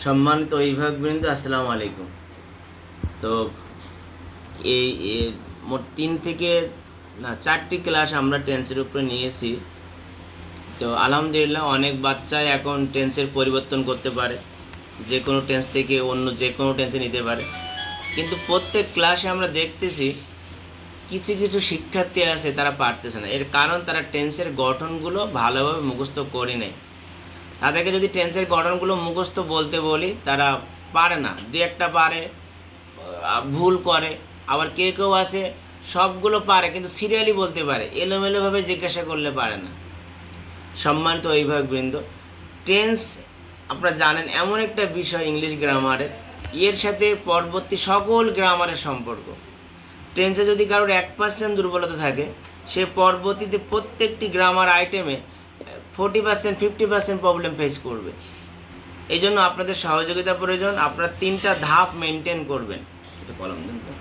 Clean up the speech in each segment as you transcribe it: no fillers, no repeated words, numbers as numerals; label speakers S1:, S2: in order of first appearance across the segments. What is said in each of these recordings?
S1: সম্মানিত অভিভাবকবৃন্দ, আসসালামু আলাইকুম। তো এই মোট 4টি ক্লাস আমরা টেন্সের উপরে নিয়েছি। তো আলহামদুলিল্লাহ অনেক বাচ্চাই এখন টেন্সের পরিবর্তন করতে পারে, যে কোনো টেন্স থেকে অন্য যে কোনো টেন্সে নিতে পারে। কিন্তু প্রত্যেক ক্লাসে আমরা দেখতেছি কিছু কিছু শিক্ষার্থী আছে তারা পারতেছে না। এর কারণ তারা টেন্সের গঠনগুলো ভালোভাবে মুখস্থ করে নেয়। তাদেরকে যদি টেন্সের গঠনগুলো মুখস্থ বলতে বলি, তারা পারে না, দু একটা পারে, ভুল করে। আবার কেউ কেউ আছে সবগুলো পারে কিন্তু সিরিয়ালি বলতে পারে, এলোমেলোভাবে জিজ্ঞাসা করলে পারে না। সম্মানিত অভিভাবকবৃন্দ, টেন্স আপনারা জানেন এমন একটা বিষয় ইংলিশ গ্রামারের, এর সাথে পরবর্তী সকল গ্রামারের সম্পর্ক। টেন্সে যদি কারোর 1% দুর্বলতা থাকে, সে পরবর্তীতে প্রত্যেকটি গ্রামার আইটেমে 40% 50% প্রবলেম ফেস করবে। এই জন্য আপনাদের সহযোগিতা প্রয়োজন। আপনারা 3টা ধাপ মেনটেন করবেন। এটা কলম দেন তো।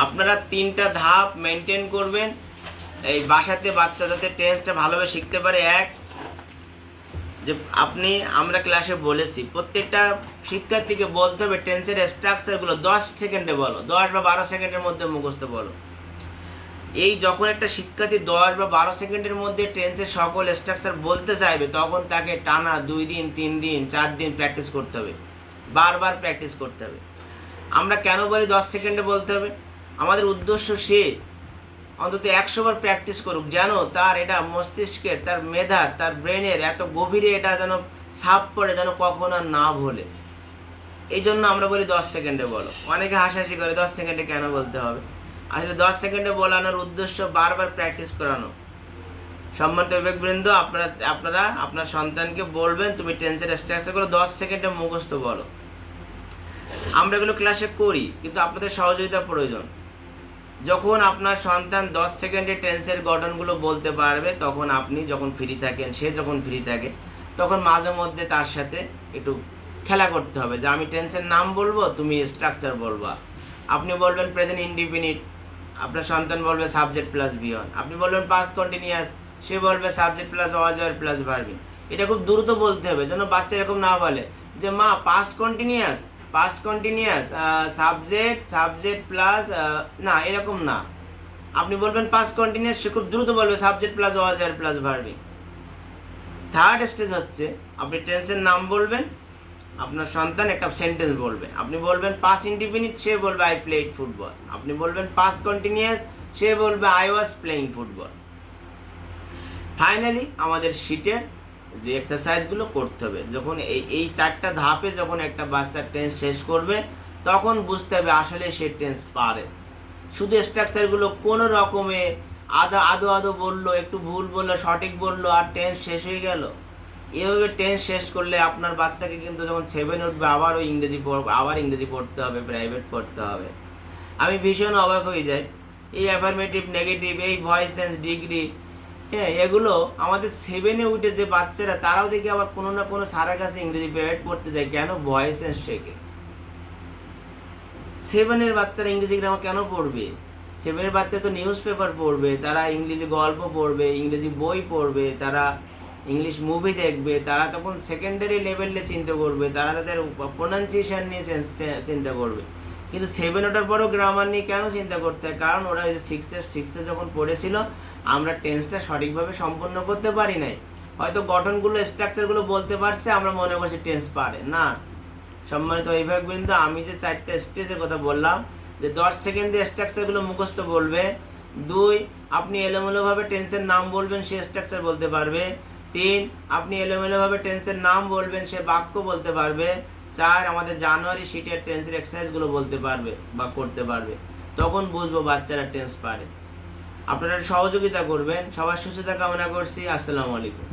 S1: আপনারা 3টা ধাপ মেনটেন করবেন এই বাসাতে, বাচ্চা যাতে টেন্সটা ভালোভাবে শিখতে পারে। যে আমরা ক্লাসে বলেছি প্রত্যেকটা শিক্ষার্থীকে বলতে হবে টেন্সের স্ট্রাকচারগুলো 10 সেকেন্ডে বলো, 10 বা 12 সেকেন্ডের মধ্যে মুখস্থ বলো। এই যখন একটা শিক্ষার্থী 10 বা 12 সেকেন্ডের মধ্যে টেন্সের সকল স্ট্রাকচার বলতে চাইবে, তখন তাকে টানা 2 দিন 3 দিন 4 দিন প্র্যাকটিস করতে হবে, বারবার প্র্যাকটিস করতে হবে। আমরা কেন বলি 10 সেকেন্ডে বলতে হবে? আমাদের উদ্দেশ্য সে অন্তত 100 বার প্র্যাকটিস করুক, যেন তার এটা মস্তিষ্কের, তার মেধার, তার ব্রেনের এত গভীরে এটা যেন ছাপ পড়ে, যেন কখনো আর না ভোলে। এই জন্য আমরা বলি 10 সেকেন্ডে বলো। অনেকে হাসাহাসি করে 10 সেকেন্ডে কেন বলতে হবে। আসলে 10 সেকেন্ডে বলানোর উদ্দেশ্য বারবার প্র্যাকটিস করানো। সম্মানিত বিবেকবৃন্দ, আপনারা আপনার সন্তানকে বলবেন তুমি টেন্সের স্ট্রাকচারগুলো 10 সেকেন্ডে মুখস্থ বলো। আমরা এগুলো ক্লাসে করি, কিন্তু আপনাদের সহযোগিতা প্রয়োজন। যখন আপনার সন্তান 10 সেকেন্ডে টেন্সের গঠনগুলো বলতে পারবে, তখন আপনি যখন ফ্রি থাকেন, সে যখন ফ্রি থাকে, তখন মাঝে মধ্যে তার সাথে একটু খেলা করতে হবে। যে আমি টেন্সের নাম বলবো, তুমি স্ট্রাকচার বলবা। আপনি বলবেন প্রেজেন্ট ইনডিফিনিট, আপনার সন্তান বলবে সাবজেক্ট প্লাস বিয়ন। আপনি বলবেন পাস্ট কন্টিনিউয়াস, সে বলবে subject plus was were plus verbing. এটা খুব দ্রুত বলতে হবে, যেন বাচ্চা এরকম না বলে যে মা পাস্ট কন্টিনিউয়াস সাবজেক্ট প্লাস, না, এরকম না। আপনি বলবেন পাস্ট কন্টিনিউয়াস, সে খুব দ্রুত বলবে subject plus was were plus verbing. Third stage হচ্ছে আপনি টেন্সের নাম বলবেন, আপনার সন্তান একটা সেন্টেন্স বলবে। আপনি বলবেন পাস্ট ইনডিফিনিট, সে বলবে আই প্লেড ফুটবল। আপনি বলবেন পাস্ট কন্টিনিউয়াস, সে বলবে I was playing football. Finally আমাদের শিটের যে এক্সারসাইজগুলো করতে হবে, যখন এই 4টা ধাপে যখন একটা বাচ্চা টেন্স শেষ করবে, তখন বুঝতে হবে আসলে সে টেন্স পারে। শুধু স্ট্রাকচারগুলো কোনো রকমে আদো বললো, একটু ভুল বললো, সঠিক বললো, আর টেন্স শেষ হয়ে গেল। এভাবে টেন্স শেষ করলে আপনার বাচ্চাকে কিন্তু যখন 7 উঠবে, আবার ইংরেজি পড়তে হবে, প্রাইভেট পড়তে হবে। আমি ভীষণ অবাক হয়ে যাই, এই অ্যাফার্মেটিভ, নেগেটিভ, এই ভয়েস সেন্স, ডিগ্রি, হ্যাঁ, এগুলো আমাদের 7-এ উঠে যে বাচ্চারা, তারাও দেখি আবার কোনো না কোনো স্যারের কাছে ইংরেজি প্রাইভেট পড়তে যায়। কেন? ভয়েস সেন্স শেখে। 7-এর বাচ্চারা ইংরেজি গ্রামার কেন পড়বে? 7-এর বাচ্চা তো নিউজ পেপার পড়বে, তারা ইংরেজি গল্প পড়বে, ইংরেজি বই পড়বে, তারা ইংলিশ মুভি দেখবে, তারা তখন সেকেন্ডারি লেভেলে চিন্তা করবে, তারা তাদের প্রোনাউন্সিয়েশন নিয়ে চিন্তা করবে। কিন্তু 7 ওঠার পরেও গ্রামার নিয়ে কেন চিন্তা করতে হয়? কারণ ওরা ওই যে 6 যখন পড়েছিল, আমরা টেন্সটা সঠিকভাবে সম্পন্ন করতে পারি নাই। হয়তো গঠনগুলো, স্ট্রাকচারগুলো বলতে পারছে, আমরা মনে করছি টেন্স পারে না। সম্মানিত অভিভাবকবৃন্দ, আমি যে 4টা স্টেজের কথা বললাম, যে 10 সেকেন্ডে স্ট্রাকচারগুলো মুখস্থ বলবে। 2, আপনি এলোমেলোভাবে টেন্সের নাম বলবেন, সে স্ট্রাকচার বলতে পারবে। 3, আপনি এলোমেলোভাবে টেন্সের নাম বলবেন, সে বাক্য বলতে পারবে। 4, আমাদের জানুয়ারি শিটের টেন্সের এক্সারসাইজগুলো বলতে পারবে বা করতে পারবে। তখন বুঝবো বাচ্চারা টেন্স পারে। আপনারা সহযোগিতা করবেন। সবার সুস্থতা কামনা করছি। আসসালামু আলাইকুম।